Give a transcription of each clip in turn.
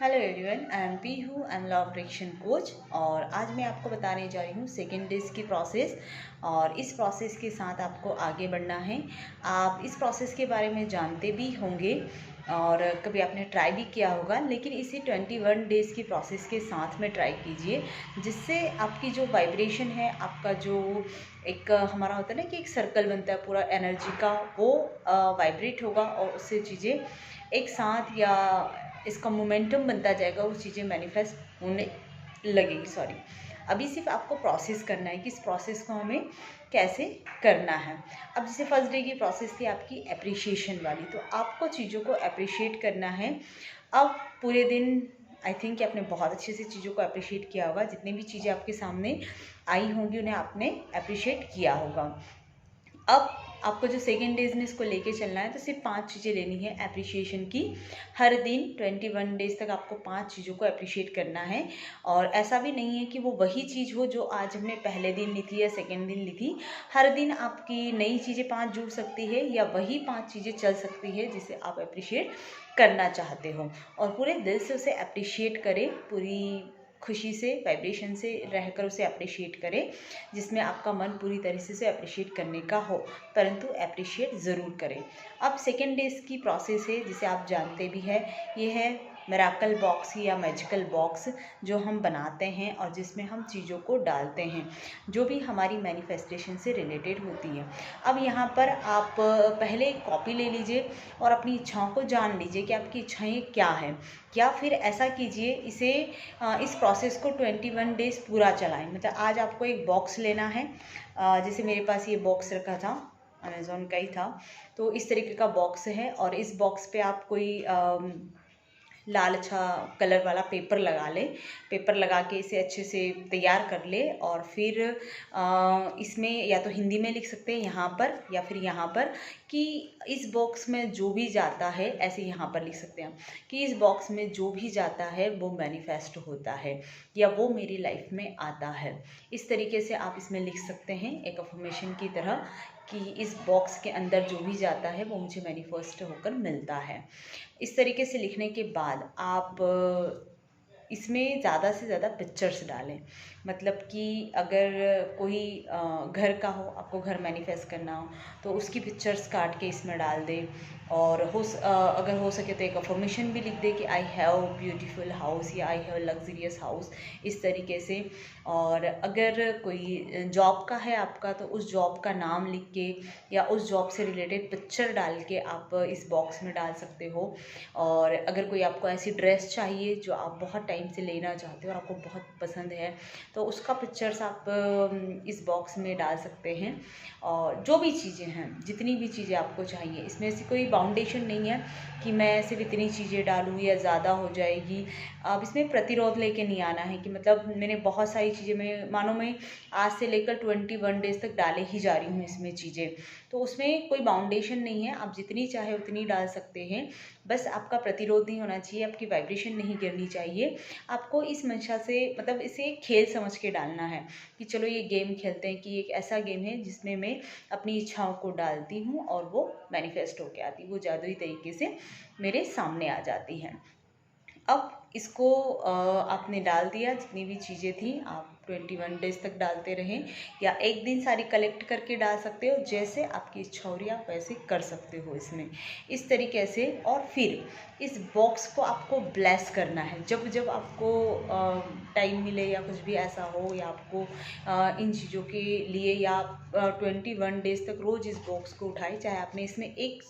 Hello everyone, I am Pihu, I am law of attraction coach. और आज मैं आपको बताने जा रही हूँ सेकेंड डेज की प्रोसेस। और इस प्रोसेस के साथ आपको आगे बढ़ना है। आप इस प्रोसेस के बारे में जानते भी होंगे और कभी आपने ट्राई भी किया होगा, लेकिन इसी 21 डेज़ की प्रोसेस के साथ में ट्राई कीजिए, जिससे आपकी जो वाइब्रेशन है, आपका जो एक हमारा होता है ना कि एक सर्कल बनता है पूरा एनर्जी का, वो वाइब्रेट होगा और उससे चीज़ें एक साथ या इसका मोमेंटम बनता जाएगा, वो चीज़ें मैनिफेस्ट होने लगेगी। सॉरी, अभी सिर्फ आपको प्रोसेस करना है कि इस प्रोसेस को हमें कैसे करना है। अब जैसे फर्स्ट डे की प्रोसेस थी आपकी एप्रिशिएशन वाली, तो आपको चीज़ों को अप्रिशिएट करना है। अब पूरे दिन आई थिंक कि आपने बहुत अच्छे से चीज़ों को अप्रिशिएट किया होगा। जितनी भी चीज़ें आपके सामने आई होंगी उन्हें आपने अप्रिशिएट किया होगा। अब आपको जो सेकेंड डेज में इसको लेके चलना है, तो सिर्फ 5 चीज़ें लेनी है एप्रिशिएशन की। हर दिन 21 डेज तक आपको 5 चीज़ों को अप्रिशिएट करना है। और ऐसा भी नहीं है कि वो वही चीज़ हो जो आज हमने पहले दिन ली थी या सेकेंड दिन ली थी। हर दिन आपकी नई चीज़ें 5 जुड़ सकती है या वही 5 चीज़ें चल सकती है जिसे आप अप्रिशिएट करना चाहते हो। और पूरे दिल से उसे अप्रिशिएट करें, पूरी खुशी से, वाइब्रेशन से रहकर उसे अप्रिशिएट करें, जिसमें आपका मन पूरी तरह से अप्रिशिएट करने का हो, परंतु अप्रिशिएट ज़रूर करें। अब सेकेंड डेज की प्रोसेस है जिसे आप जानते भी हैं, ये है मिराकल बॉक्स या मैजिकल बॉक्स, जो हम बनाते हैं और जिसमें हम चीज़ों को डालते हैं जो भी हमारी मैनिफेस्टेशन से रिलेटेड होती है। अब यहाँ पर आप पहले एक कॉपी ले लीजिए और अपनी इच्छाओं को जान लीजिए कि आपकी इच्छाएं क्या हैं। या फिर ऐसा कीजिए, इस प्रोसेस को 21 डेज़ पूरा चलाएं। मतलब आज आपको एक बॉक्स लेना है, जैसे मेरे पास ये बॉक्स रखा था, अमेज़ॉन का ही था, तो इस तरीके का बॉक्स है। और इस बॉक्स पे आप कोई लाल अच्छा कलर वाला पेपर लगा ले। पेपर लगा के इसे अच्छे से तैयार कर ले और फिर इसमें या तो हिंदी में लिख सकते हैं यहाँ पर, या फिर यहाँ पर कि इस बॉक्स में जो भी जाता है, ऐसे यहाँ पर लिख सकते हैं कि इस बॉक्स में जो भी जाता है वो मैनिफेस्ट होता है या वो मेरी लाइफ में आता है। इस तरीके से आप इसमें लिख सकते हैं एक अफर्मेशन की तरह कि इस बॉक्स के अंदर जो भी जाता है वो मुझे मैनिफेस्ट होकर मिलता है। इस तरीके से लिखने के बाद आप इसमें ज़्यादा से ज़्यादा पिक्चर्स डालें। मतलब कि अगर कोई घर का हो, आपको घर मैनिफेस्ट करना हो, तो उसकी पिक्चर्स काट के इसमें डाल दें। और अगर हो सके तो एक अफर्मेशन भी लिख दे कि आई हैव ब्यूटीफुल हाउस या आई हैव लग्जरियस हाउस, इस तरीके से। और अगर कोई जॉब का है आपका, तो उस जॉब का नाम लिख के या उस जॉब से रिलेटेड पिक्चर डाल के आप इस बॉक्स में डाल सकते हो। और अगर कोई आपको ऐसी ड्रेस चाहिए जो आप बहुत टाइम से लेना चाहते हो और आपको बहुत पसंद है, तो उसका पिक्चर्स आप इस बॉक्स में डाल सकते हैं। और जो भी चीज़ें हैं, जितनी भी चीज़ें आपको चाहिए, इसमें से कोई बाउंडेशन नहीं है कि मैं सिर्फ इतनी चीज़ें डालूँ या ज़्यादा हो जाएगी। अब इसमें प्रतिरोध लेके नहीं आना है कि मतलब मैंने बहुत सारी चीज़ें, मैं आज से लेकर 21 डेज़ तक डाले ही जा रही हूँ इसमें चीज़ें, तो उसमें कोई बाउंडेशन नहीं है। आप जितनी चाहे उतनी डाल सकते हैं। बस आपका प्रतिरोध नहीं होना चाहिए, आपकी वाइब्रेशन नहीं गिरनी चाहिए। आपको इस मंशा से, मतलब इसे खेल समझ के डालना है कि चलो ये गेम खेलते हैं, कि एक ऐसा गेम है जिसमें मैं अपनी इच्छाओं को डालती हूँ और वो मैनिफेस्ट होके आती है, वो जादुई तरीके से मेरे सामने आ जाती हैं। अब इसको आपने डाल दिया, जितनी भी चीज़ें थी आप 21 डेज़ तक डालते रहें, या एक दिन सारी कलेक्ट करके डाल सकते हो, जैसे आपकी इच्छा हो रही है आप वैसे कर सकते हो इसमें, इस तरीके से। और फिर इस बॉक्स को आपको ब्लेस करना है। जब जब आपको टाइम मिले या कुछ भी ऐसा हो, या आपको इन चीज़ों के लिए, या 21 डेज़ तक रोज़ इस बॉक्स को उठाएं, चाहे आपने इसमें एक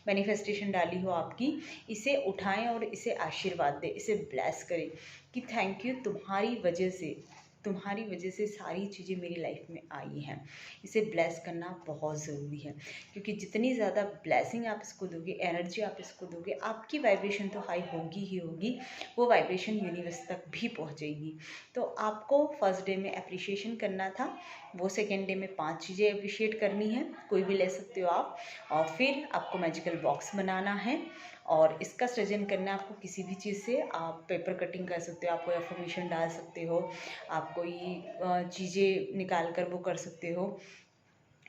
मैनिफेस्टेशन डाली हो आपकी, इसे उठाएं और इसे आशीर्वाद दें, इसे ब्लेस करें कि थैंक यू, तुम्हारी वजह से सारी चीज़ें मेरी लाइफ में आई हैं। इसे ब्लेस करना बहुत ज़रूरी है, क्योंकि जितनी ज़्यादा ब्लेसिंग आप इसको दोगे, एनर्जी आप इसको दोगे, आपकी वाइब्रेशन तो हाई होगी ही होगी, वो वाइब्रेशन यूनिवर्स तक भी पहुंचेगी। तो आपको फर्स्ट डे में अप्रिशिएशन करना था, वो सेकेंड डे में 5 चीज़ें अप्रिशिएट करनी है, कोई भी ले सकते हो आप। और फिर आपको मैजिकल बॉक्स बनाना है और इसका सृजन करना है आपको किसी भी चीज़ से। आप पेपर कटिंग कर सकते हो, आप कोई अफर्मेशन डाल सकते हो, आप कोई चीज़ें निकाल कर वो कर सकते हो।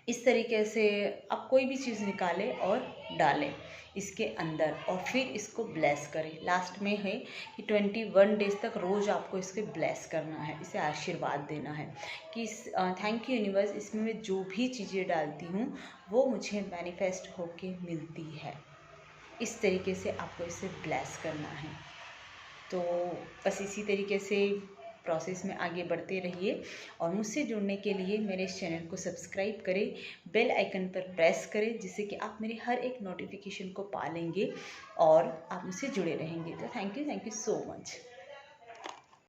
इस तरीके से आप कोई भी चीज़ निकालें और डालें। इसके अंदर और फिर इसको ब्लेस करें। लास्ट में है कि 21 डेज तक रोज़ आपको इसके ब्लेस करना है, इसे आशीर्वाद देना है कि थैंक यू यूनिवर्स, इसमें मैं जो भी चीज़ें डालती हूँ वो मुझे मैनिफेस्ट होके मिलती है। इस तरीके से आपको इसे ब्लेस करना है। तो बस इसी तरीके से प्रोसेस में आगे बढ़ते रहिए और मुझसे जुड़ने के लिए मेरे इस चैनल को सब्सक्राइब करें, बेल आइकन पर प्रेस करें, जिससे कि आप मेरे हर एक नोटिफिकेशन को पा लेंगे और आप मुझसे जुड़े रहेंगे। तो थैंक यू सो मच।